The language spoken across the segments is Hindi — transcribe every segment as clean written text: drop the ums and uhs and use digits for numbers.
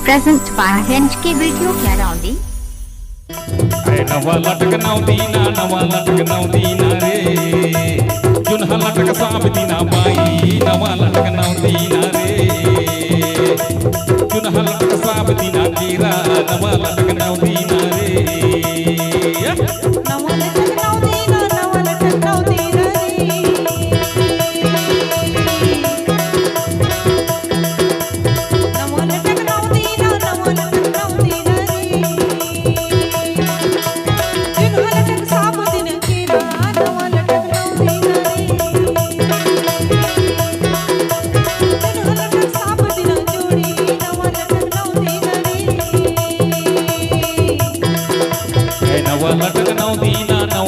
Present by HK Video Karaundi. अरे नवा लटक नौदीना रे जुन्हा लटक सांप दीना बाई नवा लटक नौदीना रे जुन्हा लटक सांप दीना कीरा नवा लटक नौदीना रे नवा लटक नौदीना रे नवा लटक नौदीना रे जुन्हा लटक सांप दीना कीरा नवा लटक नौदीना रे जुन्हा लटक सांप दीना जोड़ी नवा लटक नौदीना रे नवा लटक नौदीना रे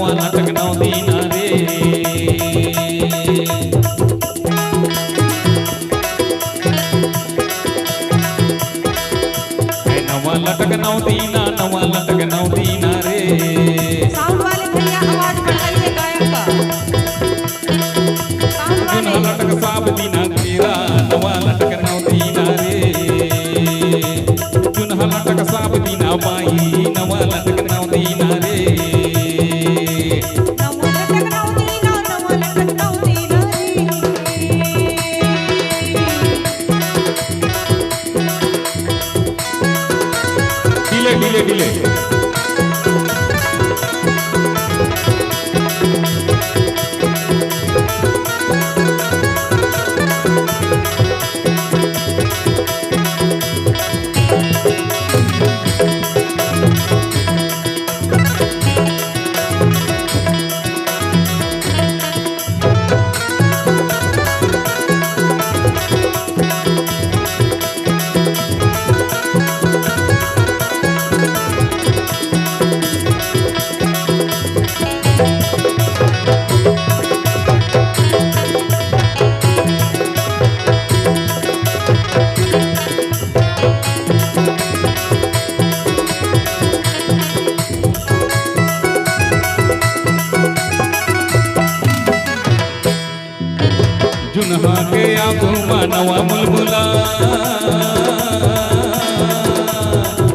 नवा लटक नौदीना रे साउंड वाले भैया आवाज बढ़ाइए गायक का साउंड वाले जुन्हा लटक सांप दीना कीरा नवा लटक नौदीना रे जुन्हा लटक सांप दीना बाई नवा लटक नौदीना रे नवा लटक नौदीना रे डिले जुन्हा के आंखों नवा बुलबुला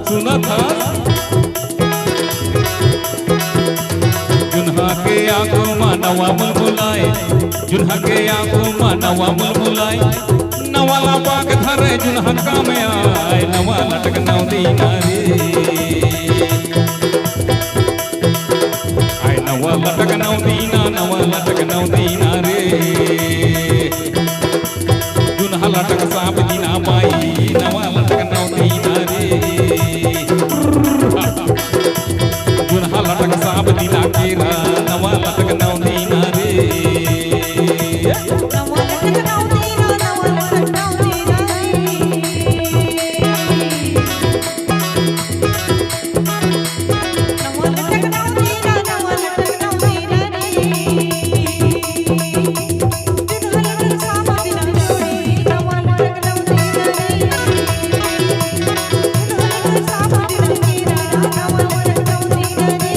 सुना था जुन्हा के आंखों नवा बुलबुलाए जुन्हा के आंखों नवा बुलबुलाए नवाला बाग धरे जुन्हा का में आए नवा लटक नौदीना रे आए नवा लटक नौदीना रे जुन्हा लटक सांप दीना बाई नवा लटक नौदीना रे जुन्हा लटक सांप दीना केरा नवा लटक नौदीना रे नवा लटक नौदीना रे नवा लटक नौदीना रे जुन्हा लटक सांप दीना जोड़ी नवा लटक नौदीना रे जुन्हा लटक सांप दीना कीरा नवा लटक नौदीना रे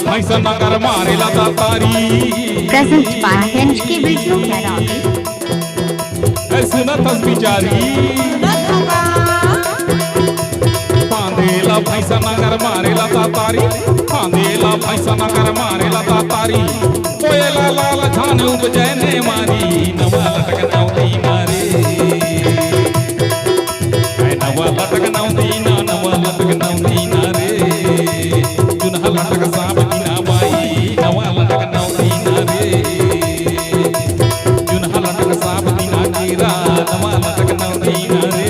भैंसा नगर मारेला दातारी Present by HK Video Karaundi. सुनत बिचारी सुनत होगा पांद फांदेला भैंसा नगर मारेला तातारी फांदेला भैंसा नगर मारेला तातारी कोयला लाल झान उपजैने मारी नवा लटक नवती नारे नवा लटक नवती ना नवा लटक नवती नारे जुन्हा लटक साप दिना बाई नवा लटक नवती नारे जुन्हा लटक साप दिना कीरा नवा लटक नवती नारे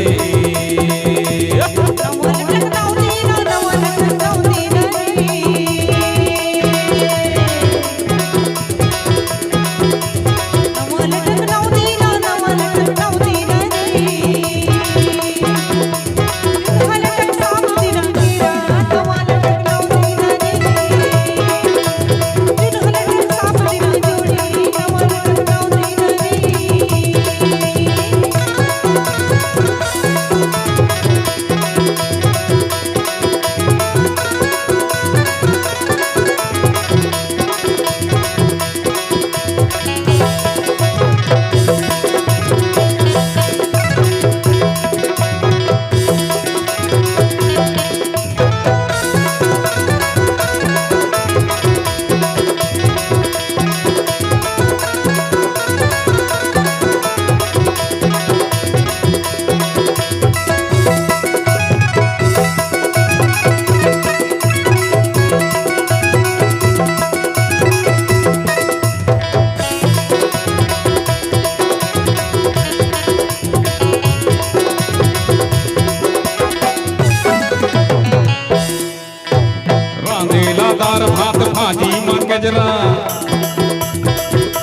दार भात भाजी मन गजरा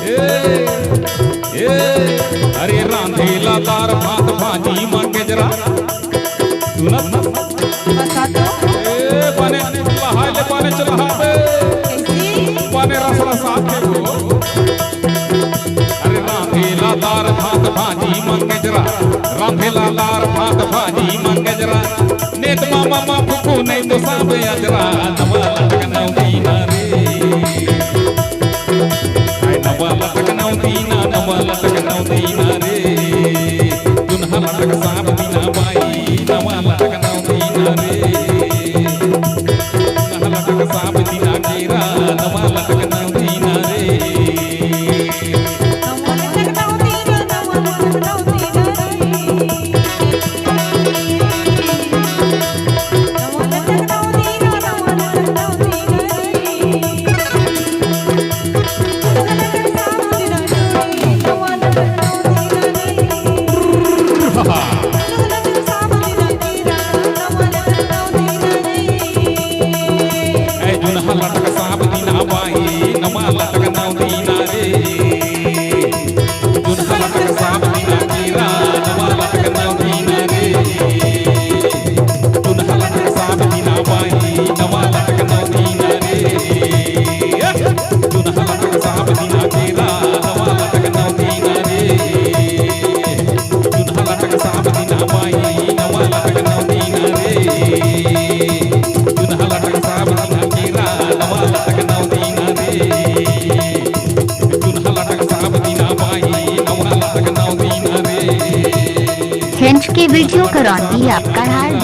ए अरे रांधेला दार भात भाजी मन गजरा सुनत बने लहाले बने चलहावे बने रस रसाते को अरे रांधेला दार भात भाजी मन गजरा रांधेला दार भात भाजी मन गजरा नेत मामा मा फुकू नहीं तो साबे अजरा नवा लटक नवती नारे आई नवा लटक नवती ना नवा लटक नवती नारे जुन्हा लटक साब दिना बाई नवा लटक नवती नारे जुन्हा लटक साब दिना कीरा नवा लटक नवती नारे लटक साप दिना बाई नवा लटक नवती नारे जुन्हा लटक साप दिना कीरा नवा लटक नवती नारे जुन्हा लटक साप दिना बाई नवा लटक नवती नारे जुन्हा लटक साप दिना कीरा नवा लटक नवती नारे जुन्हा लटक साप दिना बाई नवा लटक नवती नारे जुन्हा लटक साप दिना कीरा नवा लटक नवती नारे जुन्हा लटक साप दिना बाई नवा लटक नवती नारे हिंच की वीडियो करौंदी आपका हाल